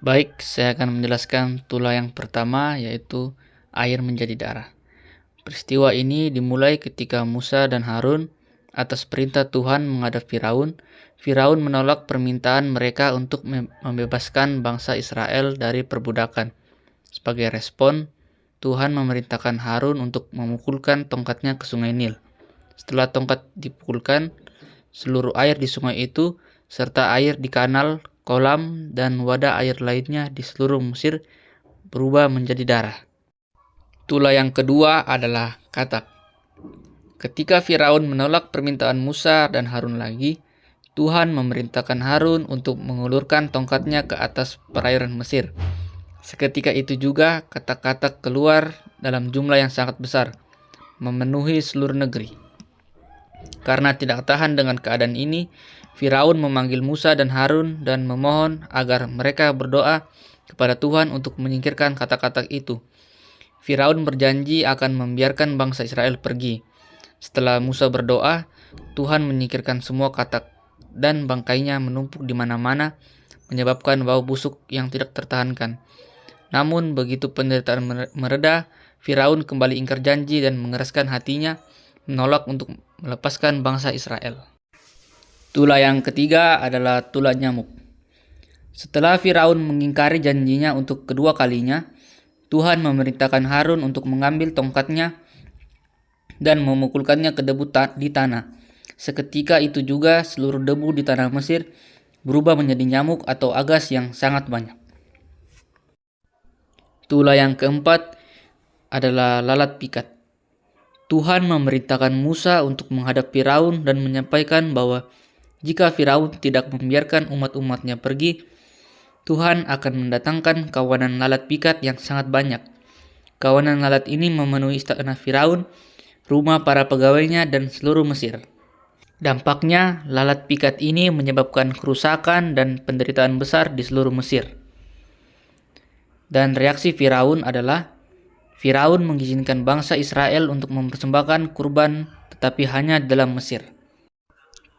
Baik, saya akan menjelaskan tulah yang pertama, yaitu air menjadi darah. Peristiwa ini dimulai ketika Musa dan Harun atas perintah Tuhan menghadap Firaun. Firaun menolak permintaan mereka untuk membebaskan bangsa Israel dari perbudakan. Sebagai respon, Tuhan memerintahkan Harun untuk memukulkan tongkatnya ke sungai Nil. Setelah tongkat dipukulkan, seluruh air di sungai itu serta air di kanal, kolam, dan wadah air lainnya di seluruh Mesir berubah menjadi darah. Tulah yang kedua adalah katak. Ketika Firaun menolak permintaan Musa dan Harun lagi, Tuhan memerintahkan Harun untuk mengulurkan tongkatnya ke atas perairan Mesir. Seketika itu juga katak-katak keluar dalam jumlah yang sangat besar, memenuhi seluruh negeri. Karena tidak tahan dengan keadaan ini, Firaun memanggil Musa dan Harun dan memohon agar mereka berdoa kepada Tuhan untuk menyingkirkan katak-katak itu. Firaun berjanji akan membiarkan bangsa Israel pergi. Setelah Musa berdoa, Tuhan menyingkirkan semua katak dan bangkainya menumpuk di mana-mana, menyebabkan bau busuk yang tidak tertahankan. Namun begitu penderitaan mereda, Firaun kembali ingkar janji dan mengeraskan hatinya, menolak untuk melepaskan bangsa Israel. Tulah yang ketiga adalah tulah nyamuk. Setelah Firaun mengingkari janjinya untuk kedua kalinya, Tuhan memerintahkan Harun untuk mengambil tongkatnya dan memukulkannya ke debu di tanah. Seketika itu juga seluruh debu di tanah Mesir berubah menjadi nyamuk atau agas yang sangat banyak. Tulah yang keempat adalah lalat pikat. Tuhan memerintahkan Musa untuk menghadap Firaun dan menyampaikan bahwa jika Firaun tidak membiarkan umat-umatnya pergi, Tuhan akan mendatangkan kawanan lalat pikat yang sangat banyak. Kawanan lalat ini memenuhi istana Firaun, rumah para pegawainya, dan seluruh Mesir. Dampaknya, lalat pikat ini menyebabkan kerusakan dan penderitaan besar di seluruh Mesir. Dan reaksi Firaun adalah, Firaun mengizinkan bangsa Israel untuk mempersembahkan kurban tetapi hanya dalam Mesir.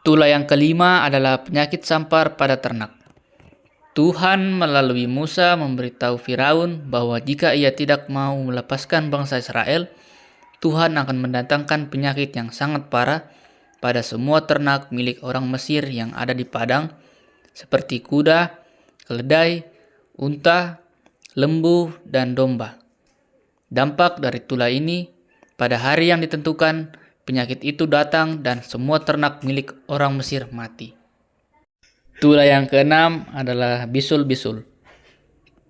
Tulah yang kelima adalah penyakit sampar pada ternak. Tuhan melalui Musa memberitahu Firaun bahwa jika ia tidak mau melepaskan bangsa Israel, Tuhan akan mendatangkan penyakit yang sangat parah pada semua ternak milik orang Mesir yang ada di padang, seperti kuda, keledai, unta, lembu, dan domba. Dampak dari tulah ini, pada hari yang ditentukan, penyakit itu datang dan semua ternak milik orang Mesir mati. Tulah yang keenam adalah bisul-bisul.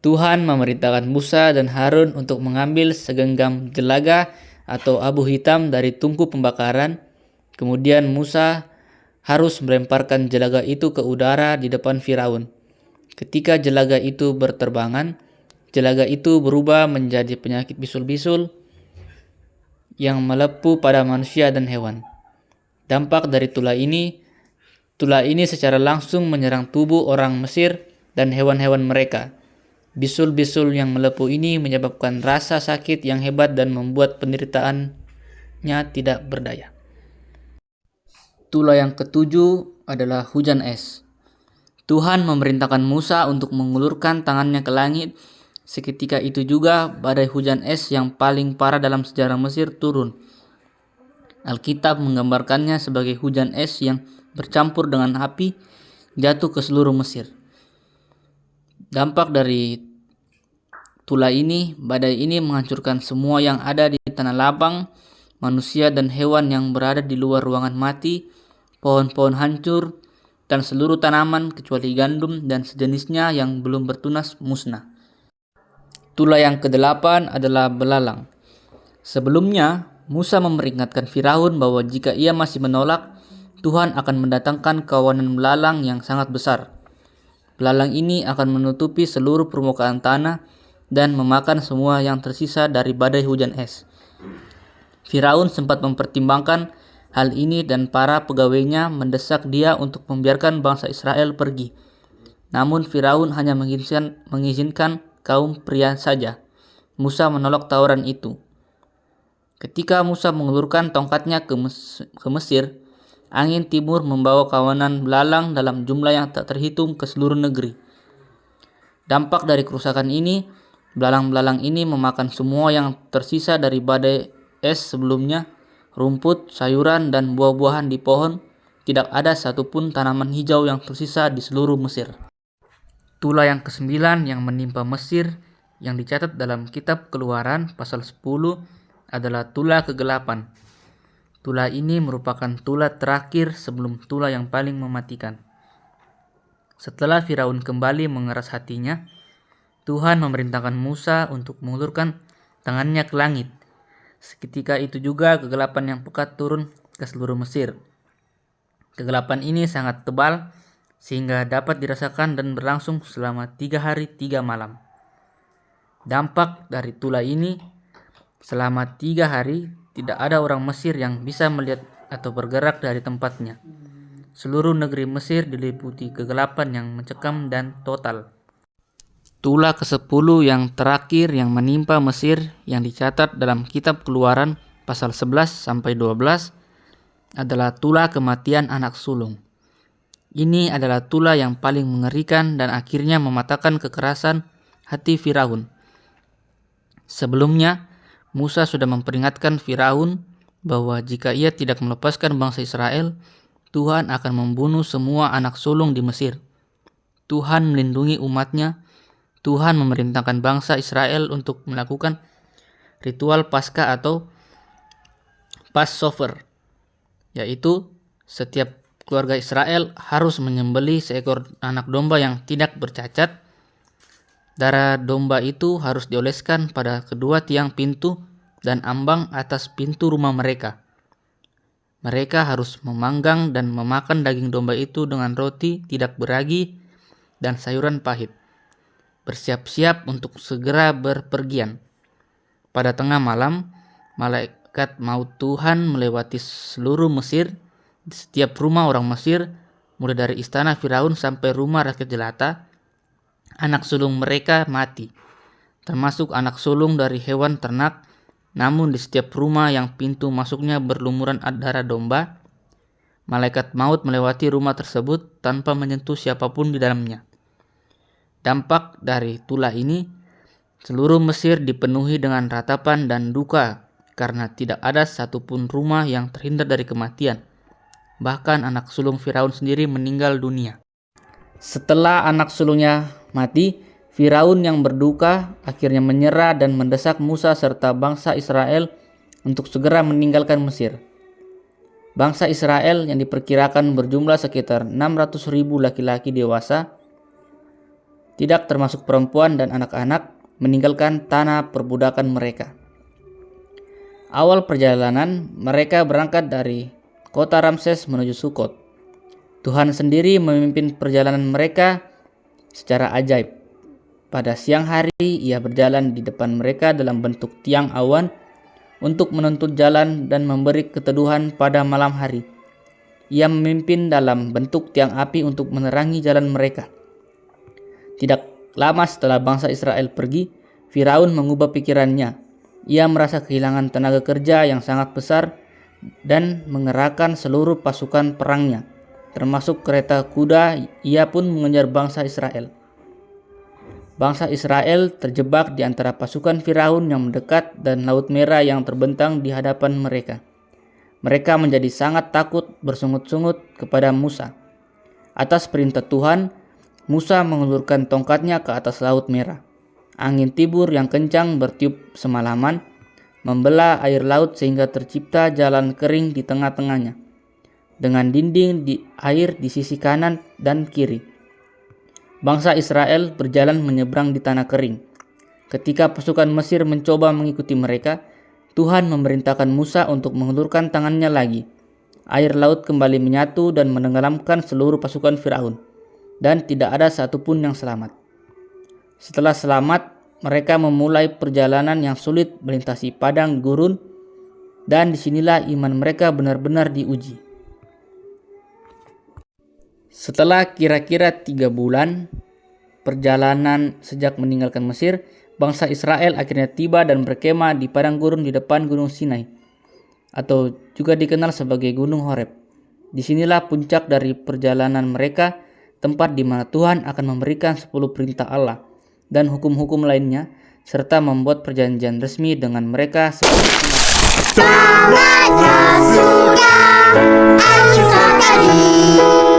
Tuhan memerintahkan Musa dan Harun untuk mengambil segenggam jelaga atau abu hitam dari tungku pembakaran. Kemudian Musa harus melemparkan jelaga itu ke udara di depan Firaun. Ketika jelaga itu berterbangan, jelaga itu berubah menjadi penyakit bisul-bisul yang melepuh pada manusia dan hewan. Dampak dari tulah ini secara langsung menyerang tubuh orang Mesir dan hewan-hewan mereka. Bisul-bisul yang melepuh ini menyebabkan rasa sakit yang hebat dan membuat penderitaannya tidak berdaya. Tulah yang ketujuh adalah hujan es. Tuhan memerintahkan Musa untuk mengulurkan tangannya ke langit. Seketika itu juga badai hujan es yang paling parah dalam sejarah Mesir turun. Alkitab menggambarkannya sebagai hujan es yang bercampur dengan api jatuh ke seluruh Mesir. Dampak dari tulah ini, badai ini menghancurkan semua yang ada di tanah lapang, manusia dan hewan yang berada di luar ruangan mati, pohon-pohon hancur, dan seluruh tanaman kecuali gandum dan sejenisnya yang belum bertunas musnah. Tulah yang kedelapan adalah belalang. Sebelumnya, Musa memperingatkan Firaun bahwa jika ia masih menolak, Tuhan akan mendatangkan kawanan belalang yang sangat besar. Belalang ini akan menutupi seluruh permukaan tanah dan memakan semua yang tersisa dari badai hujan es. Firaun sempat mempertimbangkan hal ini dan para pegawainya mendesak dia untuk membiarkan bangsa Israel pergi. Namun Firaun hanya mengizinkan kaum pria saja. Musa menolak tawaran itu. Ketika Musa mengulurkan tongkatnya ke Mesir, angin timur membawa kawanan belalang dalam jumlah yang tak terhitung ke seluruh negeri. Dampak dari kerusakan ini, belalang-belalang ini memakan semua yang tersisa dari badai es sebelumnya, rumput, sayuran, dan buah-buahan di pohon. Tidak ada satupun tanaman hijau yang tersisa di seluruh Mesir. Tulah yang ke-9 yang menimpa Mesir yang dicatat dalam kitab Keluaran pasal 10 adalah tulah kegelapan. Tulah ini merupakan tulah terakhir sebelum tulah yang paling mematikan. Setelah Firaun kembali mengeras hatinya, Tuhan memerintahkan Musa untuk mengulurkan tangannya ke langit. Seketika itu juga kegelapan yang pekat turun ke seluruh Mesir. Kegelapan ini sangat tebal sehingga dapat dirasakan dan berlangsung selama 3 hari 3 malam. Dampak dari tulah ini, selama 3 hari tidak ada orang Mesir yang bisa melihat atau bergerak dari tempatnya. Seluruh negeri Mesir diliputi kegelapan yang mencekam dan total. Tulah ke-10 yang terakhir yang menimpa Mesir yang dicatat dalam kitab Keluaran pasal 11-12 adalah tulah kematian anak sulung. Ini adalah tulah yang paling mengerikan dan akhirnya mematahkan kekerasan hati Firaun. Sebelumnya, Musa sudah memperingatkan Firaun bahwa jika ia tidak melepaskan bangsa Israel, Tuhan akan membunuh semua anak sulung di Mesir. Tuhan melindungi umatnya. Tuhan memerintahkan bangsa Israel untuk melakukan ritual Paskah atau Passover, yaitu setiap keluarga Israel harus menyembelih seekor anak domba yang tidak bercacat. Darah domba itu harus dioleskan pada kedua tiang pintu dan ambang atas pintu rumah mereka. Mereka harus memanggang dan memakan daging domba itu dengan roti tidak beragi dan sayuran pahit. Bersiap-siap untuk segera berpergian. Pada tengah malam, malaikat maut Tuhan melewati seluruh Mesir. Di setiap rumah orang Mesir, mulai dari istana Firaun sampai rumah rakyat jelata, anak sulung mereka mati, termasuk anak sulung dari hewan ternak. Namun di setiap rumah yang pintu masuknya berlumuran darah domba, malaikat maut melewati rumah tersebut tanpa menyentuh siapapun di dalamnya. Dampak dari tulah ini, seluruh Mesir dipenuhi dengan ratapan dan duka karena tidak ada satupun rumah yang terhindar dari kematian. Bahkan anak sulung Firaun sendiri meninggal dunia. Setelah anak sulungnya mati, Firaun yang berduka akhirnya menyerah dan mendesak Musa serta bangsa Israel untuk segera meninggalkan Mesir. Bangsa Israel yang diperkirakan berjumlah sekitar 600.000 laki-laki dewasa, tidak termasuk perempuan dan anak-anak, meninggalkan tanah perbudakan mereka. Awal perjalanan, mereka berangkat dari kota Ramses menuju Sukot. Tuhan sendiri memimpin perjalanan mereka secara ajaib. Pada siang hari, ia berjalan di depan mereka dalam bentuk tiang awan untuk menuntut jalan dan memberi keteduhan pada malam hari. Ia memimpin dalam bentuk tiang api untuk menerangi jalan mereka. Tidak lama setelah bangsa Israel pergi, Firaun mengubah pikirannya. Ia merasa kehilangan tenaga kerja yang sangat besar dan mengerahkan seluruh pasukan perangnya, termasuk kereta kuda. Ia pun mengejar bangsa Israel. Bangsa Israel terjebak di antara pasukan Firaun yang mendekat dan Laut Merah yang terbentang di hadapan mereka. Mereka menjadi sangat takut bersungut-sungut kepada Musa. Atas perintah Tuhan, Musa mengulurkan tongkatnya ke atas Laut Merah. Angin timur yang kencang bertiup semalaman, membelah air laut sehingga tercipta jalan kering di tengah-tengahnya, dengan dinding di air di sisi kanan dan kiri. Bangsa Israel berjalan menyeberang di tanah kering. Ketika pasukan Mesir mencoba mengikuti mereka, Tuhan memerintahkan Musa untuk mengulurkan tangannya lagi. Air laut kembali menyatu dan menenggelamkan seluruh pasukan Firaun, dan tidak ada satupun yang selamat. Setelah selamat, mereka memulai perjalanan yang sulit melintasi padang gurun, dan disinilah iman mereka benar-benar diuji. Setelah kira-kira 3 bulan perjalanan sejak meninggalkan Mesir, bangsa Israel akhirnya tiba dan berkemah di padang gurun di depan Gunung Sinai, atau juga dikenal sebagai Gunung Horeb. Disinilah puncak dari perjalanan mereka, tempat di mana Tuhan akan memberikan 10 perintah Allah. dan hukum-hukum lainnya, serta membuat perjanjian resmi dengan mereka seperti Saatnya sudah, ayo sekali